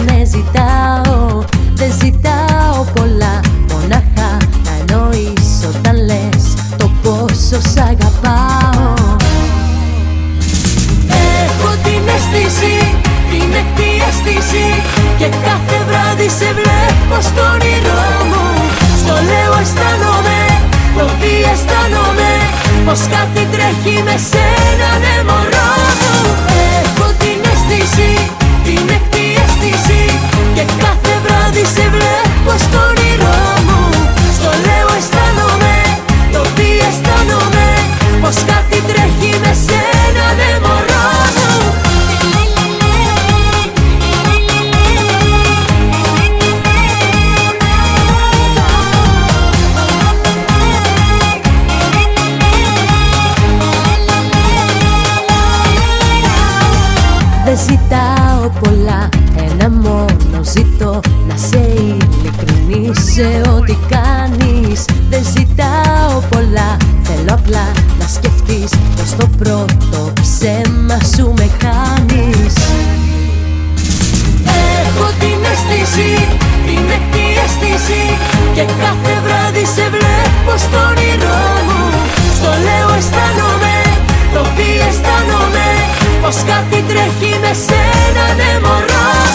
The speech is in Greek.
ναι ζητάω. Δεν ζητάω πολλά, μονάχα να εννοείς όταν λες το πόσο σ' αγαπάω. Έχω την αίσθηση, την έκτη αίσθηση, και κάθε βράδυ σε βλέπω στο όνειρό μου. Στο λέω αισθάνομαι, το τι αισθάνομαι, πως κάτι τρέχει με σένα, ναι μωρό μου. Έχω την αίσθηση, την έκτη αίσθηση, και κάθε βράδυ σε βλέπω στο όνειρό μου. Στο λέω αισθάνομαι, το τι αισθάνομαι, πως κάτι τρέχει με σένα, ναι μωρό μου. Δεν ζητάω πολλά, ένα μόνο ζητώ, να σε ειλικρινής σε ό,τι κάνεις. Δεν ζητάω πολλά, θέλω απλά να σκεφτείς πως το πρώτο ψέμα σου με χάνεις. Έχω την αίσθηση, την έκτη αίσθηση, και κάθε βράδυ σε βλέπω στο όνειρό μου. Στο λέω αισθάνομαι, το τι αισθάνομαι, πως κάτι τρέχει με σένα, ναι μωρό.